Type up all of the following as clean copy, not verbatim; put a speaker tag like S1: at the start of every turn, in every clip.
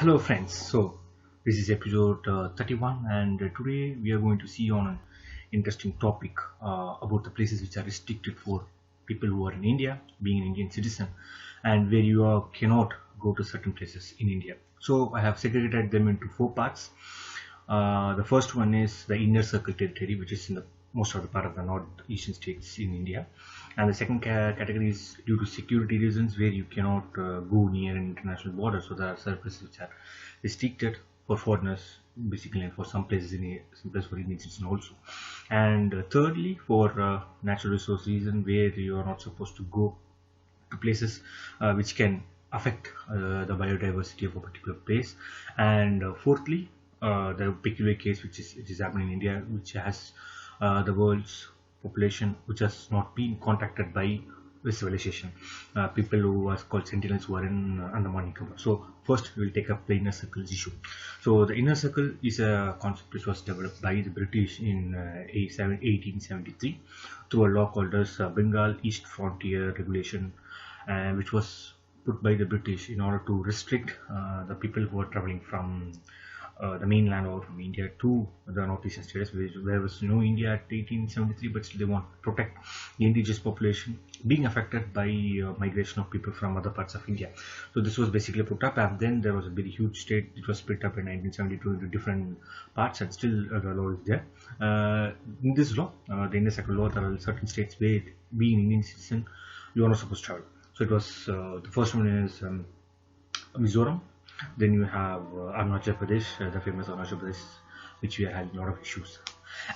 S1: Hello friends, so this is episode 31 and today we are going to see on an interesting topic about the places which are restricted for people who are in India, being an Indian citizen, and where you cannot go to certain places in India. So I have segregated them into four parts. The first one is the inner circle territory, which is in the most of the part of the northeastern states in India, and the second category is due to security reasons where you cannot go near an international border. So there are services which are restricted for foreigners, basically, and for some places some places for Indian citizens also. And thirdly, for natural resource reason where you are not supposed to go to places which can affect the biodiversity of a particular place. And fourthly, the peculiar case which is happening in India, which has the world's population which has not been contacted by this civilization, people who are called sentinels who are in Andaman Nicobar. So first we will take up the inner circle issue. So the inner circle is a concept which was developed by the British in 1873 through a law called as Bengal East Frontier Regulation, which was put by the British in order to restrict the people who are traveling from the mainland or from India to the northeastern states, where there was no India at 1873, but still they want to protect the indigenous population being affected by migration of people from other parts of India. So this was basically put up, and then there was a very huge state. It was split up in 1972 into different parts, and still the law is there. In this law, the inner circle law, there are certain states where being an Indian citizen, you are not supposed to travel. So it was the first one is Mizoram. Then you have Arunachal Pradesh, the famous Arunachal Pradesh, which we are having a lot of issues.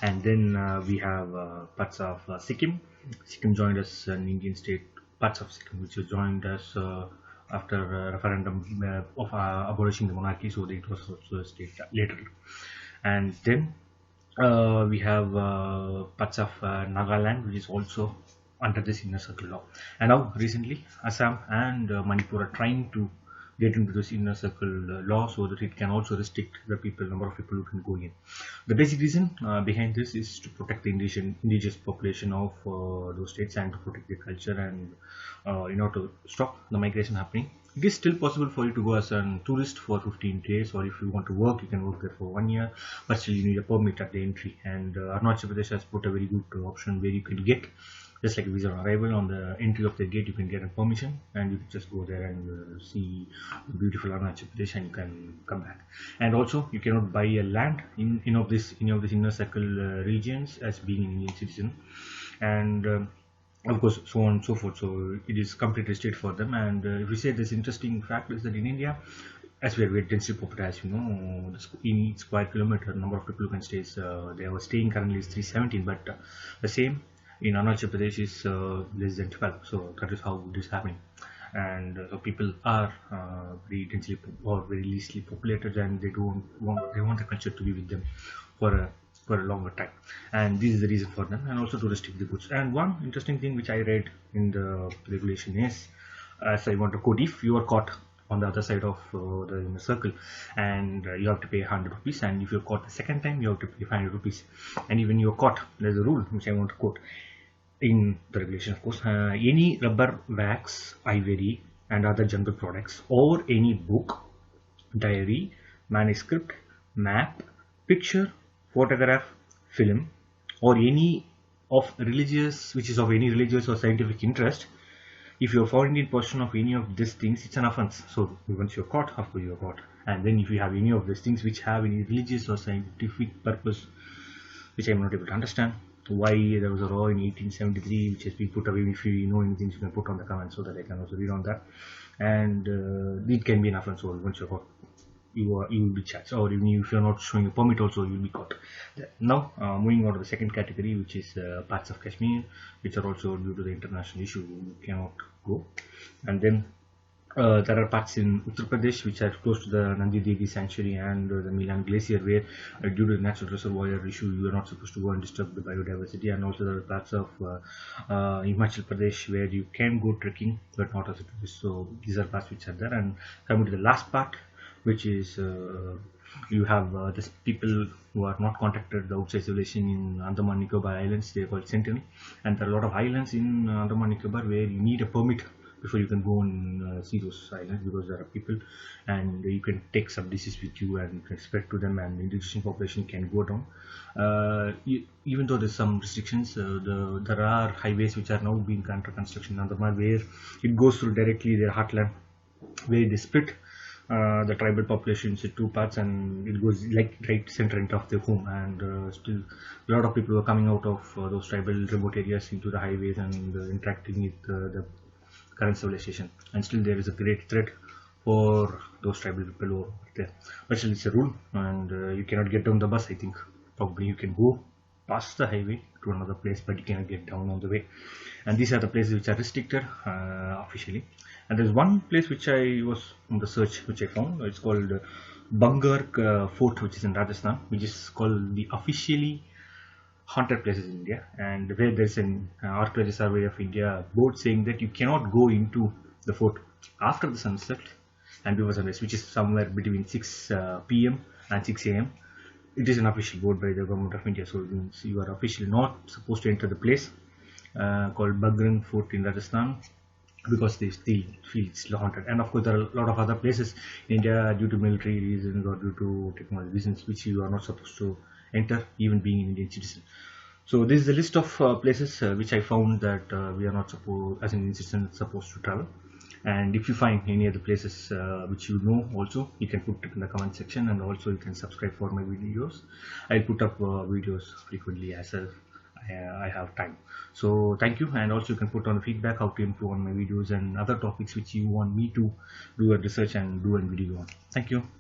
S1: And then we have parts of Sikkim. Sikkim joined us an Indian state, parts of Sikkim, which joined us after a referendum of abolishing the monarchy, so it was also a state later. And then we have parts of Nagaland, which is also under this inner circle law. And now recently Assam and Manipur are trying to get into this inner circle law so that it can also restrict the number of people who can go in. The basic reason behind this is to protect the indigenous population of those states and to protect their culture, and in order to stop the migration happening. It is still possible for you to go as a tourist for 15 days, or if you want to work, you can work there for 1 year, but still you need a permit at the entry. And Arunachal Pradesh has put a very good option where you can get, just like a visa on arrival, on the entry of the gate you can get a permission, and you can just go there and see the beautiful Arunachal Pradesh, and you can come back. And also you cannot buy a land in any of this inner circle regions as being an Indian citizen, and of course so on and so forth. So it is completely restricted for them. And if we say this interesting fact is that in India, as we are very densely populated, as you know, in each square kilometer number of people who can stay, they are staying currently is 317, but the same in Arunachal Pradesh is less than 12. So that is how it is happening. And so people are very densely or very leastly populated, and they want the culture to be with them for a longer time, and this is the reason for them, and also to restrict the goods. And one interesting thing which I read in the regulation is, as I want to quote, if you are caught on the other side of the inner circle, and you have to pay 100 rupees, and if you're caught the second time, you have to pay 500 rupees. And even you're caught, there's a rule which I want to quote in the regulation, of course. Any rubber, wax, ivory and other jungle products, or any book, diary, manuscript, map, picture, photograph, film, or any of religious, which is of any religious or scientific interest, if you are found in possession of any of these things, it's an offense. So once you're caught, of course you're caught. And then if you have any of these things which have any religious or scientific purpose, which I'm not able to understand why there was a law in 1873 which has been put away. If you know anything, you can put on the comments so that I can also read on that. And it can be an offense. So once you're caught, you will be charged, or even if you're not showing a permit also, you will be caught. Now moving on to the second category, which is parts of Kashmir, which are also due to the international issue you cannot go. And then there are parts in Uttar Pradesh which are close to the Nandi Devi sanctuary and the Milan glacier, where due to the natural reservoir issue you are not supposed to go and disturb the biodiversity. And also there are parts of Himachal Pradesh where you can go trekking, but not as a tourist. So these are parts which are there. And coming to the last part, which is you have these people who are not contacted the outside civilization in Andaman Nicobar Islands. They are called sentinel, and there are a lot of islands in Andaman Nicobar where you need a permit before you can go and see those islands, because there are people and you can take some disease with you and you can spread to them, and the indigenous population can go down. Even though there's some restrictions, there are highways which are now being under construction in Andaman, where it goes through directly their heartland, where they split the tribal population into two parts, and it goes like right center of the home. And still a lot of people are coming out of those tribal remote areas into the highways and interacting with the current civilization, and still there is a great threat for those tribal people over there. But still it's a rule, and you cannot get down the bus. I think probably you can go past the highway to another place, but you cannot get down on the way. And these are the places which are restricted officially. And there's one place which I was on the search which I found. It's called Bangar Fort, which is in Rajasthan, which is called the officially haunted places in India, and where there's an Archaeology Survey of India board saying that you cannot go into the fort after the sunset and before sunrise, which is somewhere between 6 p.m. and 6 a.m. It is an official board by the government of India, so it means you are officially not supposed to enter the place called Bagran Fort in Rajasthan, because they still feel it's haunted. And of course there are a lot of other places in India, due to military reasons or due to technology reasons, which you are not supposed to enter, even being an Indian citizen. So this is a list of places which I found that we are not supposed, as an Indian citizen, supposed to travel. And if you find any other places which you know also, you can put it in the comment section, and also you can subscribe for my videos. I'll put up videos frequently as I have time. So thank you, and also you can put on feedback how to improve on my videos and other topics which you want me to do a research and do a video on. Thank you.